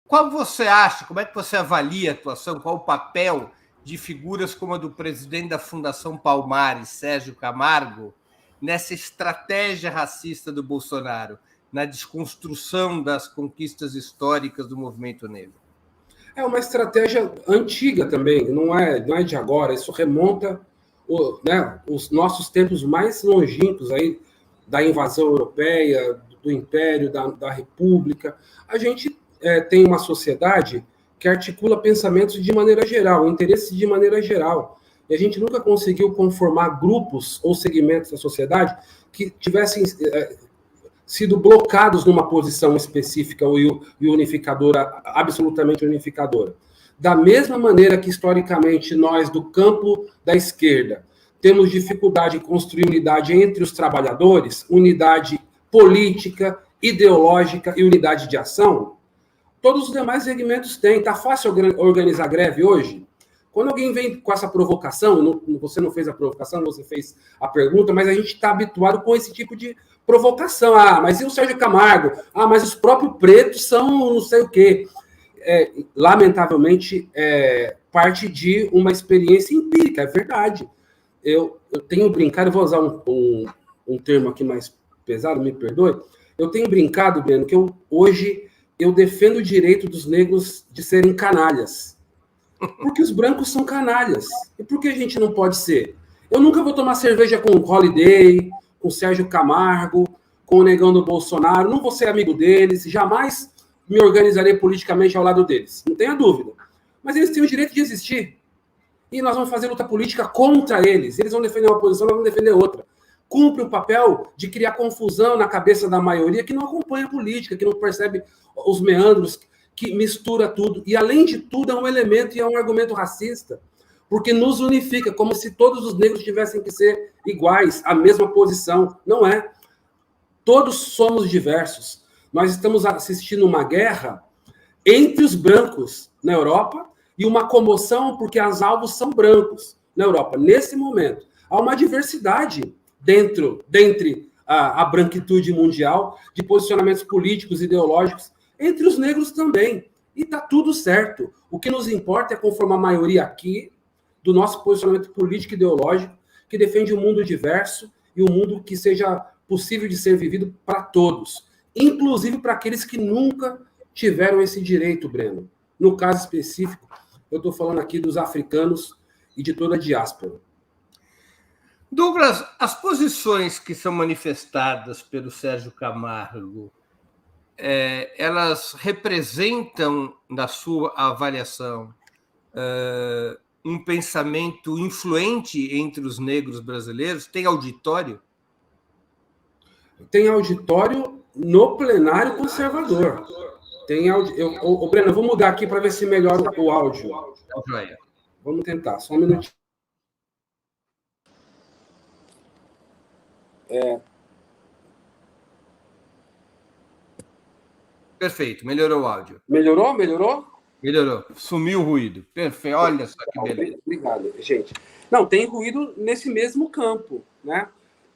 Qual você acha, como é que você avalia a atuação, qual o papel de figuras como a do presidente da Fundação Palmares, Sérgio Camargo, nessa estratégia racista do Bolsonaro, na desconstrução das conquistas históricas do movimento negro? É uma estratégia antiga também, não é de agora, isso remonta os nossos tempos mais longínquos aí, da invasão europeia, do Império, da República. A gente tem uma sociedade que articula pensamentos de maneira geral, interesses de maneira geral. E a gente nunca conseguiu conformar grupos ou segmentos da sociedade que tivessem sido blocados numa posição específica e unificadora, absolutamente unificadora. Da mesma maneira que, historicamente, nós, do campo da esquerda, temos dificuldade em construir unidade entre os trabalhadores, unidade política, ideológica e unidade de ação, todos os demais segmentos têm. Está fácil organizar greve hoje? Quando alguém vem com essa provocação, você não fez a provocação, você fez a pergunta, mas a gente está habituado com esse tipo de provocação. Ah, mas e o Sérgio Camargo? Ah, mas os próprios pretos são não sei o quê. Lamentavelmente, parte de uma experiência empírica, é verdade. Eu tenho brincado, eu vou usar um termo aqui mais pesado, me perdoe. Eu tenho brincado, Breno, que hoje eu defendo o direito dos negros de serem canalhas. Porque os brancos são canalhas. E por que a gente não pode ser? Eu nunca vou tomar cerveja com o Holiday, com o Sérgio Camargo, com o negão do Bolsonaro. Não vou ser amigo deles. Jamais me organizarei politicamente ao lado deles. Não tenha dúvida. Mas eles têm o direito de existir. E nós vamos fazer luta política contra eles. Eles vão defender uma posição, nós vamos defender outra. Cumpre o papel de criar confusão na cabeça da maioria que não acompanha a política, que não percebe os meandros, que mistura tudo. E, além de tudo, é um elemento e é um argumento racista, porque nos unifica, como se todos os negros tivessem que ser iguais, a mesma posição. Não é. Todos somos diversos. Nós estamos assistindo uma guerra entre os brancos na Europa e uma comoção porque os alvos são brancos na Europa. Nesse momento, há uma diversidade dentre a branquitude mundial de posicionamentos políticos, ideológicos, entre os negros também. E está tudo certo. O que nos importa é conformar a maioria aqui do nosso posicionamento político e ideológico, que defende um mundo diverso e um mundo que seja possível de ser vivido para todos, inclusive para aqueles que nunca tiveram esse direito, Breno. No caso específico, eu estou falando aqui dos africanos e de toda a diáspora. Douglas, as posições que são manifestadas pelo Sérgio Camargo, elas representam, na sua avaliação, um pensamento influente entre os negros brasileiros? Tem auditório? Tem auditório no plenário conservador. Breno, eu vou mudar aqui para ver se melhora o áudio. Vamos tentar, só um minutinho. Perfeito, melhorou o áudio. Melhorou? Melhorou. Sumiu o ruído. Perfeito. Olha só que beleza. Obrigado, gente. Não, tem ruído nesse mesmo campo, né?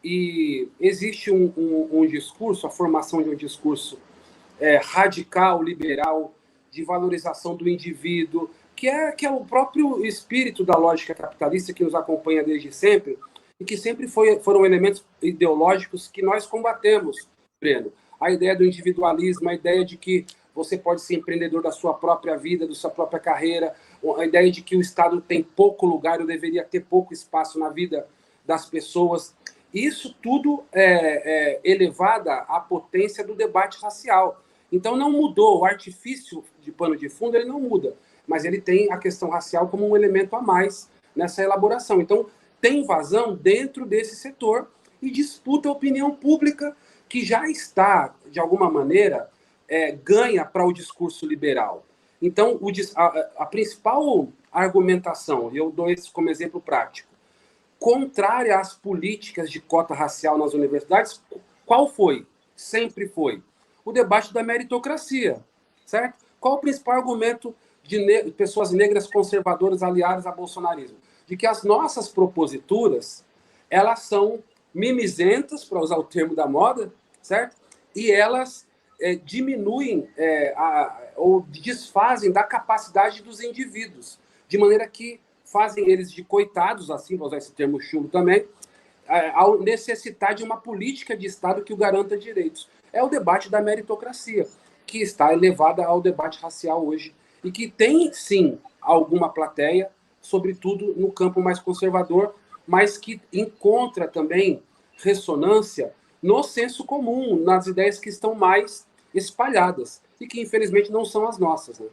E existe um discurso, a formação de um discurso radical, liberal, de valorização do indivíduo, que é o próprio espírito da lógica capitalista que nos acompanha desde sempre e que sempre foram elementos ideológicos que nós combatemos, Breno. A ideia do individualismo, a ideia de que você pode ser empreendedor da sua própria vida, da sua própria carreira, a ideia de que o Estado tem pouco lugar, ou deveria ter pouco espaço na vida das pessoas. Isso tudo é elevado à potência do debate racial. Então, não mudou. O artifício de pano de fundo ele não muda, mas ele tem a questão racial como um elemento a mais nessa elaboração. Então, tem vazão dentro desse setor e disputa a opinião pública que já está, de alguma maneira, ganha para o discurso liberal. Então, a principal argumentação, e eu dou isso como exemplo prático, contrária às políticas de cota racial nas universidades, qual foi? Sempre foi o debate da meritocracia, certo? Qual o principal argumento de pessoas negras conservadoras aliadas ao bolsonarismo? De que as nossas proposituras, elas são mimizentas, para usar o termo da moda, certo? E elas diminuem ou desfazem da capacidade dos indivíduos, de maneira que fazem eles de coitados, assim, vou usar esse termo chulo também, ao necessitar de uma política de Estado que o garanta direitos. É o debate da meritocracia, que está elevada ao debate racial hoje, e que tem, sim, alguma plateia, sobretudo no campo mais conservador, mas que encontra também ressonância no senso comum, nas ideias que estão mais espalhadas, e que, infelizmente, não são as nossas, né?